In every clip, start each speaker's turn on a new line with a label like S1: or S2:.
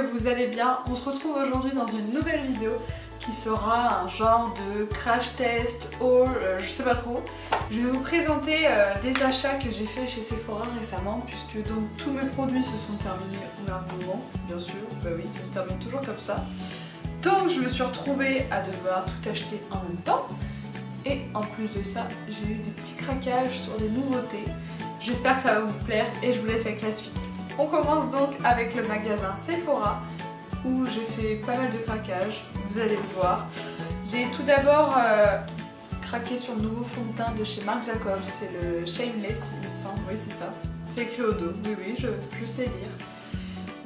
S1: que vous allez bien. On se retrouve aujourd'hui dans une nouvelle vidéo qui sera un genre de crash test, haul, je sais pas trop. Je vais vous présenter des achats que j'ai fait chez Sephora récemment, puisque donc tous mes produits se sont terminés au même moment, bien sûr. Bah oui, ça se termine toujours comme ça. Donc je me suis retrouvée à devoir tout acheter en même temps. Et en plus de ça, j'ai eu des petits craquages sur des nouveautés. J'espère que ça va vous plaire et je vous laisse avec la suite. On commence donc avec le magasin Sephora où j'ai fait pas mal de craquages, vous allez le voir. J'ai tout d'abord craqué sur le nouveau fond de teint de chez Marc Jacobs, c'est le Shameless il me semble, oui c'est ça. C'est écrit au dos, oui je sais lire.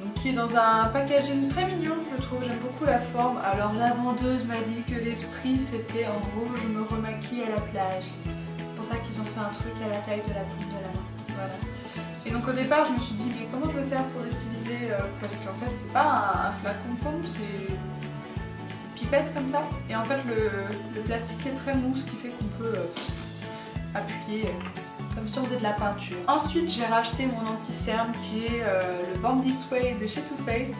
S1: Donc, qui est dans un packaging très mignon, je trouve, j'aime beaucoup la forme. Alors la vendeuse m'a dit que l'esprit c'était en gros je me remaquille à la plage. C'est pour ça qu'ils ont fait un truc à la taille de la paume de la main, voilà. Et donc au départ je me suis dit mais comment je vais faire pour l'utiliser parce qu'en fait c'est pas un flacon de pompe, c'est une pipette comme ça. Et en fait le plastique est très mou, ce qui fait qu'on peut appuyer comme si on faisait de la peinture. Ensuite j'ai racheté mon anti-cerne qui est le Born This Way de chez Too Faced.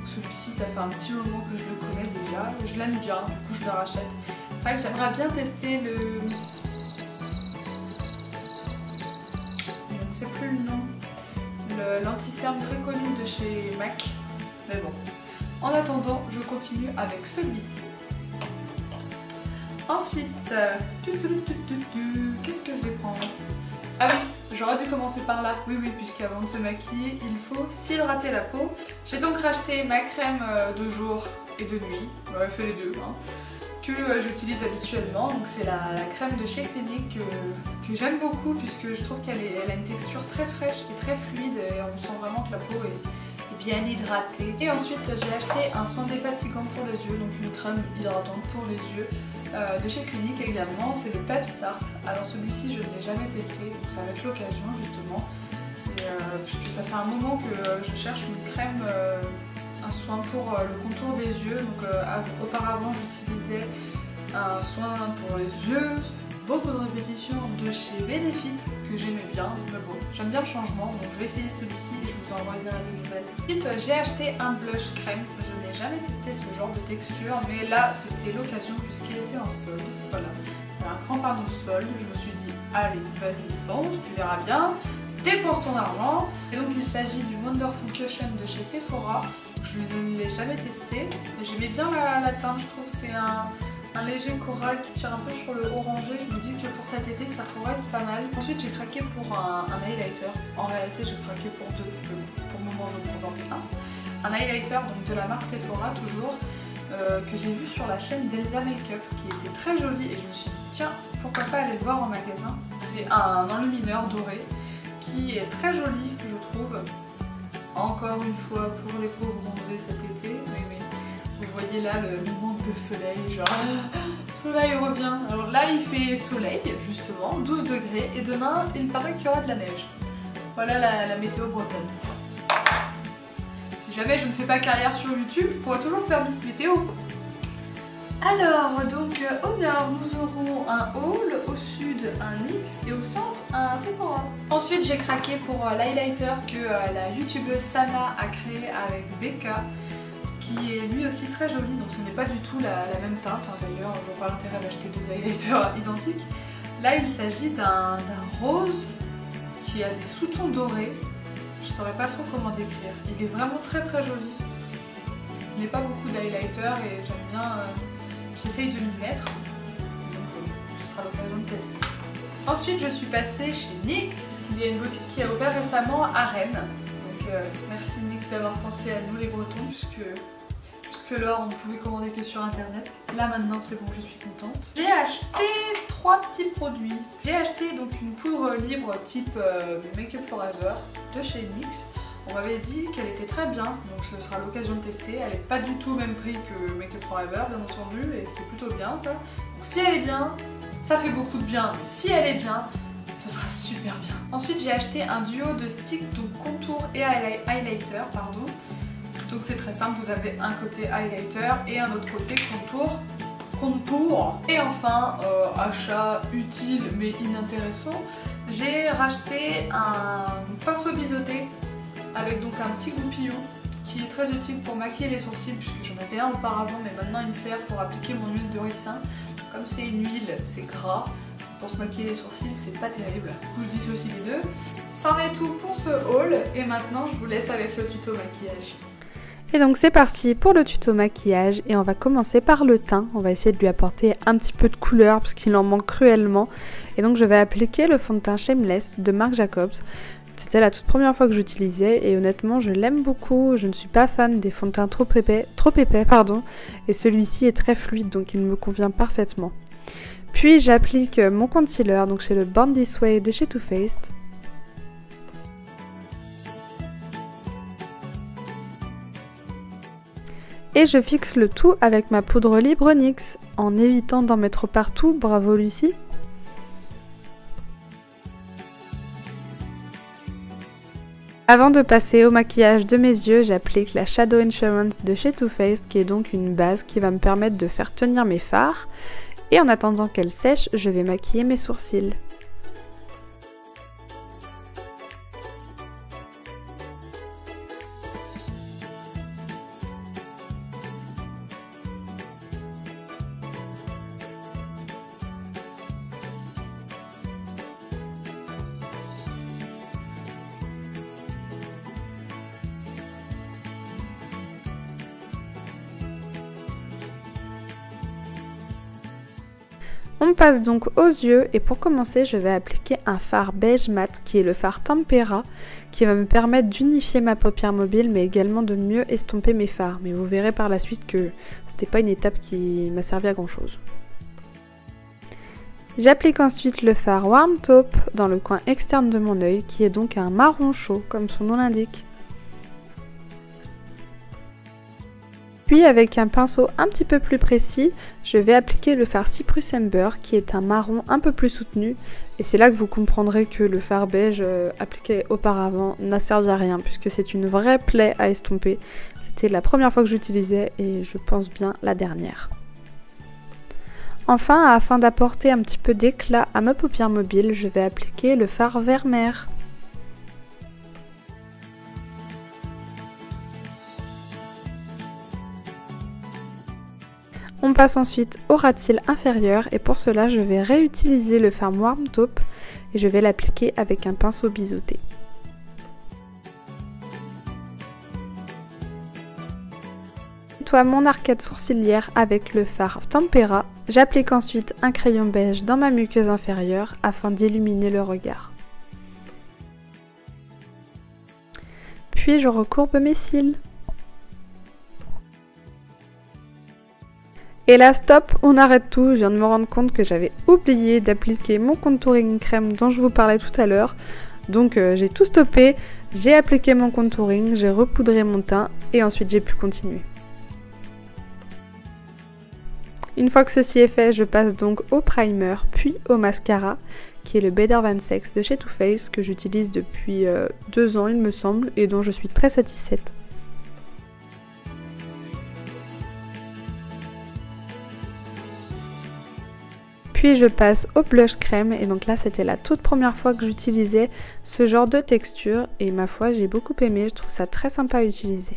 S1: Celui-ci ça fait un petit moment que je le connais déjà, je l'aime bien, du coup je le rachète. C'est vrai que j'aimerais bien tester le... je ne sais plus le nom. L'anti-cerne très connu de chez MAC. Mais bon. En attendant, je continue avec celui-ci. Ensuite, qu'est-ce que je vais prendre? Ah oui, j'aurais dû commencer par là. Oui, puisqu'avant de se maquiller, il faut s'hydrater la peau. J'ai donc racheté ma crème de jour et de nuit. J'aurais fait les deux, hein, que j'utilise habituellement. Donc c'est la crème de chez Clinique que j'aime beaucoup puisque je trouve qu'elle a une texture très fraîche et très fluide et on sent vraiment que la peau est bien hydratée. Et ensuite j'ai acheté un soin défatigant pour les yeux, donc une crème hydratante pour les yeux de chez Clinique également, c'est le Pep Start. Alors celui-ci je ne l'ai jamais testé, donc ça va être l'occasion justement. Et, puisque ça fait un moment que je cherche une crème, un soin pour le contour des yeux. Donc auparavant j'utilisais un soin pour les yeux, beaucoup de répétitions de chez Benefit que j'aimais bien, mais bon, j'aime bien le changement, donc je vais essayer celui-ci et je vous envoierai des nouvelles. Ensuite j'ai acheté un blush crème, je n'ai jamais testé ce genre de texture, mais là c'était l'occasion puisqu'il était en solde, voilà. Il y a un grand panneau solde, je me suis dit allez vas-y fonce, tu verras bien, dépense ton argent. Et donc il s'agit du Wonderful Cushion de chez Sephora, je ne l'ai jamais testé, et j'aimais bien la teinte, je trouve que c'est un léger corail qui tire un peu sur le orangé. Je me dis que pour cet été ça pourrait être pas mal. Ensuite j'ai craqué pour un highlighter. En réalité j'ai craqué pour deux, pour le moment je vais vous présenter un highlighter donc de la marque Sephora toujours, que j'ai vu sur la chaîne d'Elsa Makeup qui était très joli et je me suis dit tiens pourquoi pas aller le voir en magasin. C'est un enlumineur doré qui est très joli je trouve. Encore une fois pour les peaux bronzées cet été, mais vous voyez là le manque de soleil, genre soleil revient. Alors là il fait soleil justement, 12 degrés et demain il paraît qu'il y aura de la neige. Voilà la météo bretonne. Si jamais je ne fais pas carrière sur YouTube, je pourrais toujours faire Miss Météo. Alors donc au nord nous aurons un haul, au sud un NYX et au centre un Sephora. Ensuite j'ai craqué pour l'highlighter que la youtubeuse Sana a créé avec Becca, qui est lui aussi très joli, donc ce n'est pas du tout la même teinte, hein, d'ailleurs je vois pas l'intérêt d'acheter deux highlighters identiques. Là il s'agit d'un rose qui a des sous-tons dorés, je saurais pas trop comment décrire, il est vraiment très joli. Il n'y a pas beaucoup d'highlighter et j'aime bien, j'essaye de m'y mettre, donc ce sera l'occasion de tester. Ensuite je suis passée chez NYX, il y a une boutique qui a ouvert récemment à Rennes. Merci NYX d'avoir pensé à nous les Bretons puisque là on ne pouvait commander que sur internet. Là maintenant c'est bon, je suis contente. J'ai acheté 3 petits produits. J'ai acheté donc une poudre libre type Make Up Forever de chez NYX. On m'avait dit qu'elle était très bien, donc ce sera l'occasion de tester. Elle n'est pas du tout au même prix que Make Up Forever bien entendu et c'est plutôt bien ça. Donc si elle est bien, ça fait beaucoup de bien, mais si elle est bien, ce sera super bien. Ensuite j'ai acheté un duo de sticks donc contour et highlighter pardon. Donc c'est très simple, vous avez un côté highlighter et un autre côté contour. Et enfin, achat utile mais inintéressant, j'ai racheté un pinceau biseauté avec donc un petit goupillon qui est très utile pour maquiller les sourcils puisque j'en avais un auparavant mais maintenant il me sert pour appliquer mon huile de ricin. Comme c'est une huile, c'est gras, pour se maquiller les sourcils c'est pas terrible. Du coup je dissocie les deux. C'en est tout pour ce haul et maintenant je vous laisse avec le tuto maquillage.
S2: Et donc c'est parti pour le tuto maquillage et on va commencer par le teint. On va essayer de lui apporter un petit peu de couleur parce qu'il en manque cruellement. Et donc je vais appliquer le fond de teint Shameless de Marc Jacobs. C'était la toute première fois que j'utilisais et honnêtement je l'aime beaucoup. Je ne suis pas fan des fonds de teint trop épais, et celui-ci est très fluide donc il me convient parfaitement. Puis j'applique mon concealer, donc c'est le Born This Way de chez Too Faced. Et je fixe le tout avec ma poudre libre NYX, en évitant d'en mettre partout, bravo Lucie. Avant de passer au maquillage de mes yeux, j'applique la Shadow Insurance de chez Too Faced, qui est donc une base qui va me permettre de faire tenir mes fards. Et en attendant qu'elle sèche, je vais maquiller mes sourcils. On passe donc aux yeux et pour commencer je vais appliquer un fard beige mat qui est le fard Tempera qui va me permettre d'unifier ma paupière mobile mais également de mieux estomper mes fards. Mais vous verrez par la suite que c'était pas une étape qui m'a servi à grand chose. J'applique ensuite le fard Warm Taupe dans le coin externe de mon œil qui est donc un marron chaud comme son nom l'indique. Puis avec un pinceau un petit peu plus précis, je vais appliquer le fard Cyprus Amber qui est un marron un peu plus soutenu. Et c'est là que vous comprendrez que le fard beige appliqué auparavant n'a servi à rien puisque c'est une vraie plaie à estomper. C'était la première fois que j'utilisais et je pense bien la dernière. Enfin, afin d'apporter un petit peu d'éclat à ma paupière mobile, je vais appliquer le fard vert mer. On passe ensuite au ras de cils inférieur et pour cela je vais réutiliser le fard Warm Taupe et je vais l'appliquer avec un pinceau biseauté. Je nettoie mon arcade sourcilière avec le fard Tempera. J'applique ensuite un crayon beige dans ma muqueuse inférieure afin d'illuminer le regard. Puis je recourbe mes cils. Et là stop, on arrête tout, je viens de me rendre compte que j'avais oublié d'appliquer mon contouring crème dont je vous parlais tout à l'heure. Donc j'ai tout stoppé, j'ai appliqué mon contouring, j'ai repoudré mon teint et ensuite j'ai pu continuer. Une fois que ceci est fait, je passe donc au primer puis au mascara qui est le Better Than Sex de chez Too Faced que j'utilise depuis 2 ans il me semble et dont je suis très satisfaite. Puis je passe au blush crème et donc là c'était la toute première fois que j'utilisais ce genre de texture et ma foi j'ai beaucoup aimé, je trouve ça très sympa à utiliser.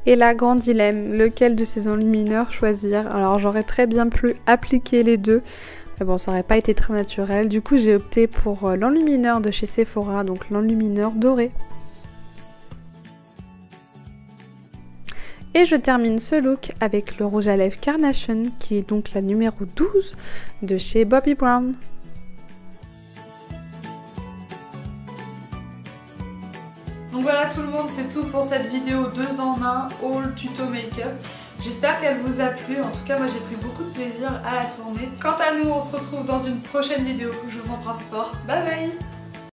S2: Et là, grand dilemme, lequel de ces enlumineurs choisir? Alors j'aurais très bien pu appliquer les deux, mais bon ça aurait pas été très naturel, du coup j'ai opté pour l'enlumineur de chez Sephora, donc l'enlumineur doré. Et je termine ce look avec le rouge à lèvres Carnation qui est donc la numéro 12 de chez Bobbi Brown.
S1: Donc voilà tout le monde, c'est tout pour cette vidéo 2 en 1 haul tuto make-up. J'espère qu'elle vous a plu, en tout cas moi j'ai pris beaucoup de plaisir à la tourner. Quant à nous, on se retrouve dans une prochaine vidéo, je vous embrasse fort, bye bye.